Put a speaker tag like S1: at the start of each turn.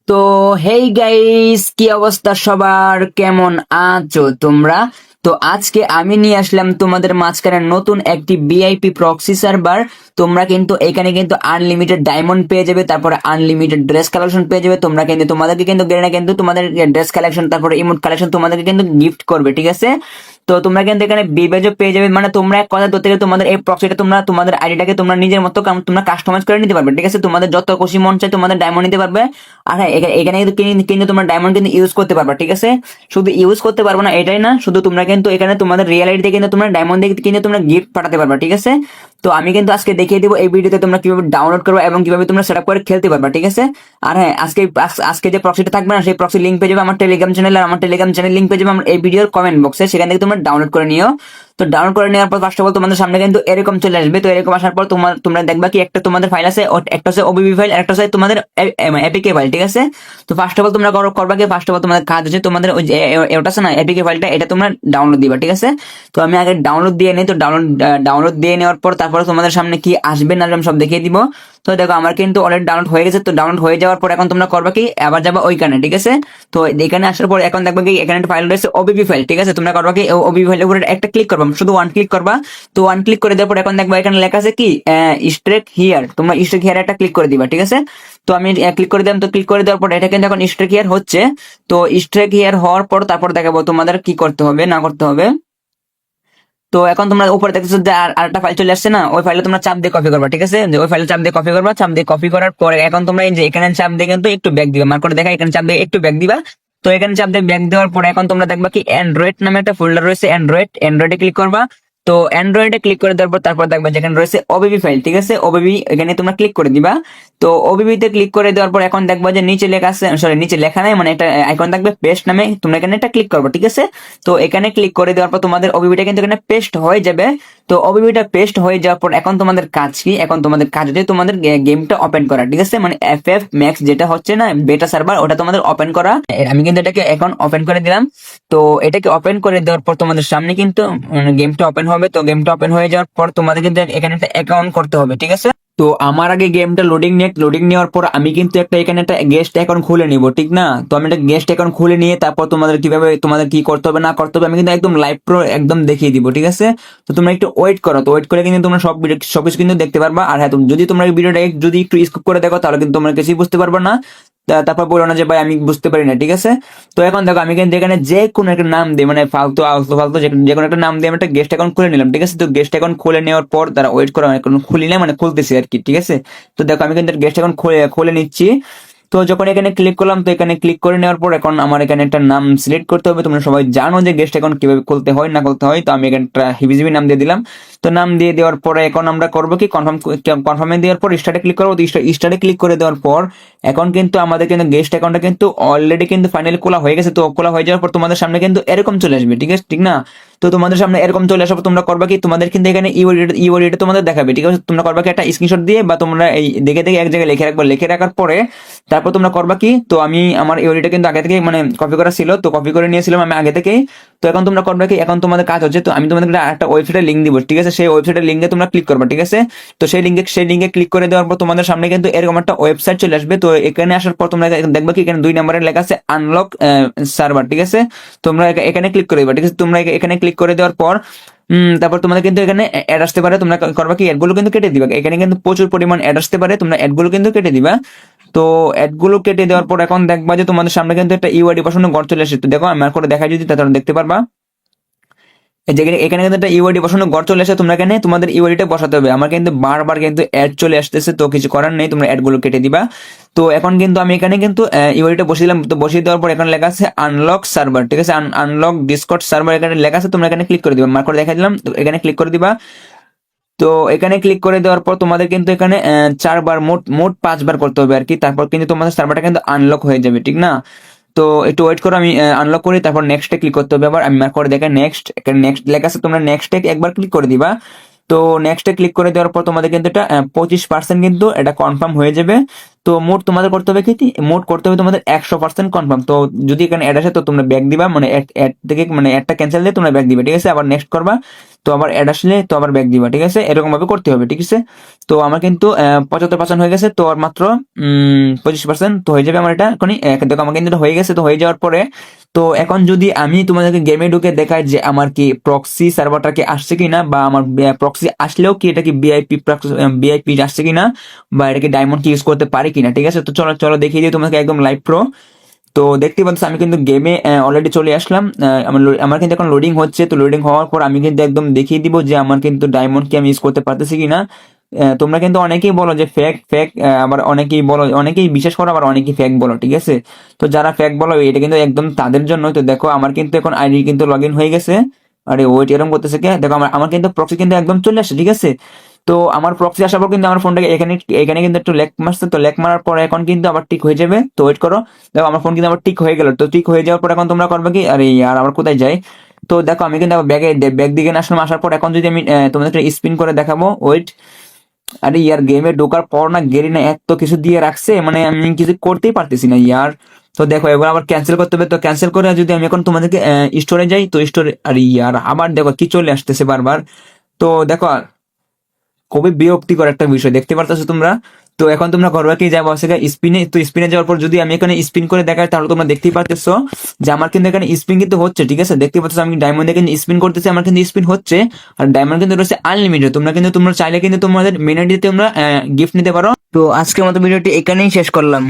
S1: তো hey guys, কি অবস্থা সবার? কেমন আছো তোমরা? তো আজকে আমি নিয়ে আসলাম তোমাদের মাঝখানে নতুন একটি ভিআইপি প্রক্সি সার্ভার। তোমরা কিন্তু এখানে কিন্তু আনলিমিটেড ডায়মন্ড পেয়ে যাবে, তারপরে আনলিমিটেড ড্রেস কালেকশন পেয়ে যাবে। তোমরা কিন্তু তোমাদেরকে কিন্তু গেলে কিন্তু তোমাদের ড্রেস কালেকশন তারপরে ইমোট কালেকশন তোমাদেরকে কিন্তু গিফট করবে, ঠিক আছে? তো তোমরা কিন্তু এখানে বিবেজও পেয়ে যাবে, মানে তোমরা এক কথা ধরতে গেলে তোমাদের এই প্রক্সিটা তোমরা তোমাদের আইডিটাকে তোমরা নিজের মতো তোমরা কাস্টমাইজ করে নিতে পারবে, ঠিক আছে? তোমাদের যত খুশি মন চায় তোমাদের ডায়মন্ড নিতে পারবে। আর হ্যাঁ, এখানে কিন্তু তোমরা ডায়মন্ড কিন্তু ইউজ করতে পারবে, ঠিক আছে? শুধু ইউজ করতে পারবে না এটাই না, শুধু তোমরা কিন্তু এখানে তোমাদের রিয়েল আইডি থেকে কিন্তু তোমরা ডায়মন্ড দিয়ে কিন্তু তোমরা গিফট পাঠাতে পারবে, ঠিক আছে? তো আমি কিন্তু আজকে দেখিয়ে দিব এই ভিডিওতে তোমরা কিভাবে ডাউনলোড করবে এবং কিভাবে তোমরা সেটআপ করে খেলতে পারবে, ঠিক আছে? আর হ্যাঁ, আজকে যে প্রক্সিটা থাকবে না, সেই প্রক্সি লিংক পেয়ে যাবে আমার টেলিগ্রাম চ্যানেল, আর আমার টেলিগ্রাম চ্যানেল লিংক পেয়ে যাবে আমার এই ভিডিওর কমেন্ট বক্সে, সেখান থেকে তোমরা ডাউনলোড করে নিও। তো ডাউনলোড করে নেওয়ার পর ফার্স্ট অফ অল তোমাদের সামনে কিন্তু এরকম চলে আসবে। তো এরকম আসার পর তোমরা দেখবা কি একটা তোমাদের ফাইল আছে, একটা হচ্ছে ওবিবি ফাইল, একটা হচ্ছে তোমাদের এপিকে ফাইল, ঠিক আছে? তো ফার্স্ট অফ অল তোমরা করবা কি, ফার্স্ট অফ অল তোমাদের কাজ হচ্ছে তোমাদের ওই যে ওটা আছে না এপিকে ফাইলটা, এটা তোমরা ডাউনলোড দিবা, ঠিক আছে? তো আমি আগে ডাউনলোড দিয়ে নিই। তো ডাউনলোড দিয়ে নেওয়ার পর তারপরে তোমাদের সামনে কি আসবে না আসবে আমি সব দেখিয়ে দিব। তো দেখো আমার কিন্তু অলরেডি ডাউনলোড হয়ে গেছে। তো ডাউনলোড হয়ে যাওয়ার পর এখন তোমরা করবা কি, আবার যাবা ওইখানে, ঠিক আছে? তো এখানে আসার পর এখন দেখবা কি এখানে একটা ফাইল রয়েছে ওবিবি ফাইল, ঠিক আছে? তোমরা করবা কি ওবিবি ফাইলের উপরে একটা ক্লিক করবা, শুধু ওয়ান ক্লিক করবা। তো ওয়ান ক্লিক করে দেওয়ার পর এখন দেখবা এখানে লেখা আছে কি স্ট্রেক হিয়ার, তোমরা স্ট্রেক হিয়ার একটা ক্লিক করে দিবা, ঠিক আছে? তো আমি ক্লিক করে দিলাম। তো ক্লিক করে দেওয়ার পর এটা কিন্তু এখন স্ট্রেক হিয়ার হচ্ছে। তো স্ট্রেক হিয়ার হওয়ার পর তারপর দেখাবো তোমাদের কি করতে হবে না করতে হবে। তো এখন তোমরা উপরে দেখতেছো যে আরেকটা ফাইল চলে আসছে না, ওই ফাইলে তোমরা চাপ দিয়ে কপি করবা, ঠিক আছে? যে ওই ফাইলে চাপ দিয়ে কপি করবা, চাপ দিয়ে কপি করার পরে এখন তোমরা এই যে এখানে চাপ দিয়ে কিন্তু একটু ব্যাক দিবা, মার্ক করে দেখা, এখানে চাপ দিয়ে একটু ব্যাক দিবা। তো এখানে চাপ দিয়ে ব্যাক দেওয়ার পরে এখন তোমরা দেখবা কি অ্যান্ড্রয়েড নামে একটা ফোল্ডার রয়েছে, অ্যান্ড্রয়েডে ক্লিক করবা। তো অ্যান্ড্রয়েডে ক্লিক করে দেওয়ার পর তারপর দেখবা যেখানে রয়েছে ওবিবি ফাইল, ঠিক আছে? ওবিবি এখানে তোমরা ক্লিক করে দিবা। তো ওবিবিতে ক্লিক করে দেওয়ার পর এখন দেখবা যে নিচে লেখা আছে, সরি নিচে লেখা নাই, মানে একটা আইকন থাকবে পেস্ট নামে, তোমরা এখানে একটা ক্লিক করবে, ঠিক আছে? তো এখানে ক্লিক করে দেওয়ার পর তোমাদের ওবিবিটা কিন্তু এখানে পেস্ট হয়ে যাবে। তো ওবিবিটা পেস্ট হয়ে যাওয়ার পর এখন তোমাদের কাজ কি, এখন তোমাদের কাজ হচ্ছে তোমাদের গেমটা ওপেন করা, ঠিক আছে? মানে এফএফ ম্যাক্স যেটা হচ্ছে না বেটা সার্ভার, ওটা তোমাদের ওপেন করা। আমি কিন্তু এটাকে এখন ওপেন করে দিলাম। তো এটাকে ওপেন করে দেওয়ার পর তোমাদের সামনে কিন্তু গেমটা ওপেন হবে। তো গেমটা ওপেন হয়ে যাওয়ার পর তোমাদের কিন্তু এখানে একটা অ্যাকাউন্ট করতে হবে, ঠিক আছে? তো আমার আগে গেমটা লোডিং নেওয়ার পর আমি কিন্তু এখানে একটা গেস্ট অ্যাকাউন্ট খুলে নিব, ঠিক না? তো আমি একটা গেস্ট অ্যাকাউন্ট খুলে নিয়ে তারপর তোমাদের কি করতে হবে না করতে হবে আমি কিন্তু একদম লাইভ প্রো একদম দেখিয়ে দিব, ঠিক আছে? তো তোমরা একটু ওয়েট করো। তো ওয়েট করে কিন্তু তোমরা সবকিছু কিন্তু দেখতে পারবা। আর হ্যাঁ, যদি তোমরা এই ভিডিওটা যদি একটু স্কিপ করে দেখো তাহলে কিন্তু তোমরা কিছুই বুঝতে পারবে না। তারপর বলো না যে ভাই আমি বুঝতে পারি না, ঠিক আছে? তো এখন দেখো আমি কিন্তু এখানে যে কোনো একটা নাম দিই, মানে ফালতু আলতু ফালতু যে কোনো একটা নাম দিয়ে আমি একটা গেস্ট অ্যাকাউন্ট খুলে নিলাম, ঠিক আছে? তো গেস্ট অ্যাকাউন্ট খুলে নেওয়ার পর তারা ওয়েট করো, আমি এখন খুলি না, মানে খুলতেছি আর কি, ঠিক আছে? তো দেখো আমি কিন্তু গেস্ট অ্যাকাউন্ট খুলে নিচ্ছি। তো যখন এখানে ক্লিক করলাম, তো এখানে ক্লিক করে নেওয়ার পর এখন আমার এখানে একটা নাম সিলেক্ট করতে হবে। তোমরা সবাই জানো যে গেস্ট অ্যাকাউন্ট কিভাবে খুলতে হয় না খুলতে হয়। তো আমি এখানে একটা হিবিজিবি নাম দিয়ে দিলাম। তো নাম দিয়ে দেওয়ার পরে এখন আমরা করবো কি, কনফার্মে দেওয়ার পর স্টার্টে ক্লিক করবো। তো স্টার্টে ক্লিক করে দেওয়ার পর এখন কিন্তু আমাদের কিন্তু গেস্ট অ্যাকাউন্টটা কিন্তু অলরেডি কিন্তু ফাইনালি খোলা হয়ে গেছে। তো খোলা হয়ে যাওয়ার পর তোমাদের সামনে কিন্তু এরকম চলে আসবে, ঠিক আছে? ঠিক না? তো তোমাদের সামনে এরকম চলে আসার পর তোমরা করবা কি, তোমাদের কিন্তু এখানে ইওডিটা তোমাদের দেখাবে, ঠিক আছে? তোমরা করবা কি একটা স্ক্রিনশট দিয়ে বা তোমরা এই দেখে দেখে এক জায়গায় লিখে রাখবা। লিখে রাখার পরে তারপর তোমরা করবা কি, তো আমি আমার ইওডিটা কিন্তু আগে থেকে মানে কপি করা ছিল, তো কপি করে নিয়েছিলাম আমি আগে থেকেই। তো এখন তোমরা করবা কি, এখন তোমাদের কাজ হচ্ছে, তো আমি তোমাদের একটা ওয়েবসাইটের লিঙ্ক দিব, ঠিক আছে? সেই ওয়েবসাইটের লিঙ্কে তোমরা ক্লিক করবা, ঠিক আছে? তো সেই লিঙ্কে ক্লিক করে দেওয়ার পর তোমাদের সামনে কিন্তু এরকম একটা ওয়েবসাইট চলে আসবে। তো এখানে আসার পর তোমরা দেখবা কি এখানে 2 নম্বরের লেখা আছে আনলক সার্ভার, ঠিক আছে? তোমরা এখানে ক্লিক করে দিবা, ঠিক আছে? তোমরা এখানে ক্লিক করে দেওয়ার পর তারপর তোমাদের কিন্তু এখানে অ্যাড আসতে পারে। তোমরা করবা কি, অ্যাডগুলো কিন্তু কেটে দিবা। এখানে কিন্তু প্রচুর পরিমাণ অ্যাড আসতে পারে, তোমরা অ্যাডগুলো কিন্তু কেটে দিবা। তো অ্যাডগুলো কেটে দেওয়ার পর এখন দেখবা যে তোমাদের সামনে কিন্তু একটা ইউআইডি বসানো ঘর চলে আসে। তো দেখো আমি আর করে দেখাই যদি তাহলে দেখতে পারবা। এখানে কিন্তু একটা ইউআইডি বসানো ঘর চলে আসে। তোমরা এখানে তোমাদের ইউআইডিটা বসাতে হবে। আমার কিন্তু বারবার কিন্তু অ্যাড চলে আসতেছে, তো কিছু করার নেই, তোমরা অ্যাডগুলো কেটে দিবা। তো এখন কিন্তু আমি এখানে কিন্তু ইউআইডিটা বসিয়ে দিলাম। তো বসিয়ে দেওয়ার পর এখানে লেখা আছে আনলক সার্ভার, ঠিক আছে? আনলক ডিসকর্ড সার্ভার এখানে লেখা আছে, তোমরা এখানে ক্লিক করে দিবা। মার্ক করে দেখাই দিলাম, তো এখানে ক্লিক করে দিবা। তো এখানে ক্লিক করে দেওয়ার পর তোমাদের কিন্তু এখানে 4 বার মোট 5 বার করতে হবে আর কি। তারপর কিন্তু তোমাদের সার্ভারটা কিন্তু আনলক হয়ে যাবে, ঠিক না? তো একটু ওয়েট করো, আমি আনলক করি, তারপর নেক্সটে ক্লিক করতে হবে। আবার আমি মার্ক করে দেখে নেক্সট, এখানে নেক্সট লেখা আছে, তোমরা নেক্সটে একবার ক্লিক করে দিবা। তো নেক্সটে ক্লিক করে দেওয়ার পর তোমাদের কিন্তু এটা 25% কিন্তু এটা কনফার্ম হয়ে যাবে।
S2: তো মোট তোমাদের করতে হবে কি, মোট করতে হবে তোমাদের 100% কনফার্ম। তো যদি এখানে অ্যাড আসে তো তোমরা ব্যাক দিবা, মানে অ্যাড থেকে মানে অ্যাডটা ক্যান্সেল দিয়ে তোমরা ব্যাক দিবা, ঠিক আছে। আবার নেক্সট করবা, তো আবার অ্যাড আসলে তো আবার ব্যাক দিবা, ঠিক আছে। এরকম ভাবে করতে হবে, ঠিক আছে। তো আমার কিন্তু 75% হয়ে গেছে, তো আর মাত্র 25% তো হয়ে যাবে আমার এটা এখনই। দেখো আমার কিন্তু এটা হয়ে গেছে। তো হয়ে যাওয়ার পরে তো এখন যদি আমি তোমাদেরকে গেমে ঢুকে দেখাই যে আমার কি প্রক্সি সার্ভারটা কি আসছে কিনা, বা আমার প্রক্সি আসলেও কি এটা কি বিআইপি আসছে কিনা, বা এটা কি ডায়মন্ড কি ইউজ করতে পারি কিনা, ঠিক আছে। তো চলো চলো দেখিয়ে দিই তোমাকে একদম লাইভ প্রো। তো দেখতে পাচ্ছ আমি কিন্তু গেমে অলরেডি চলে আসলাম। আমার কিন্তু এখন লোডিং হচ্ছে। তো লোডিং হওয়ার পর আমি কিন্তু একদম দেখিয়ে দিব যে আমার কিন্তু ডায়মন্ড কি আমি ইউজ করতে পারতেছি কিনা। তোমরা কিন্তু অনেকেই বলো যে ফেক ফেক, আবার অনেকেই বলো, অনেকেই বিশ্বাস করো, আবার অনেকেই ফেক বলো, ঠিক আছে। তো যারা ফেক বলো এটা কিন্তু একদম তাদের জন্য। তো দেখো আমার কিন্তু এখন আইডি কিন্তু লগ ইন হয়ে গেছে। আরে ওয়েট, এরকম করতেছে কে, দেখো আমার আমার কিন্তু প্রক্সি কিন্তু একদম চলে আসছে, ঠিক আছে। তো আমার প্রক্সি আসার পর কিন্তু আমার ফোনটাকে এখানে এখানে কিন্তু একটু ল্যাগ মারছে। তো ল্যাগ মারার পর এখন কিন্তু আবার ঠিক হয়ে যাবে। তো ওয়েট করো, দেখো আমার ফোন কিন্তু আবার ঠিক হয়ে গেল। তো ঠিক হয়ে যাওয়ার পর এখন তোমরা করবে কি, আরে আর আবার কোথায় যাই। তো দেখো আমি কিন্তু আবার ব্যাগ দিকে আসলাম। আসার পর এখন যদি আমি তোমাদেরকে স্পিন করে দেখাবো, ওয়েট। আরে ইয়ার গেমে ঢোকার পর না গেরিনা এত কিছু দিয়ে রাখছে, মানে আমি কিছু করতেই পারতেছি না ইয়ার। তো দেখো এবার আবার ক্যান্সেল করতে হবে। তো ক্যান্সেল করে যদি আমি এখন তোমাদেরকে স্টোরে যাই, তো স্টোরে আরে ইয়ার আবার দেখো কি চলে আসতেছে বারবার। তো দেখো খুবই বিরক্তিকর একটা বিষয়, দেখতে পারতেছো তোমরা। তো এখন তোমরা করবে কি, যাবো সেখানে স্পিনে। তো স্পিনে যাওয়ার পর যদি আমি এখানে স্পিন করে দেখাই, তাহলে তোমরা দেখতেই পারতেছো যে আমার কিন্তু এখানে স্পিন কিন্তু হচ্ছে, ঠিক আছে। দেখতে পাচ্ছ আমি ডায়মন্ড এখানে স্পিন করতেছি, আমার কিন্তু স্পিন হচ্ছে। আর ডায়মন্ড কিন্তু রয়েছে আনলিমিটেড। তোমরা চাইলে কিন্তু তোমাদের মেন আইডিতে তোমরা গিফট নিতে পারো। তো আজকের মতো ভিডিওটি এখানেই শেষ করলাম।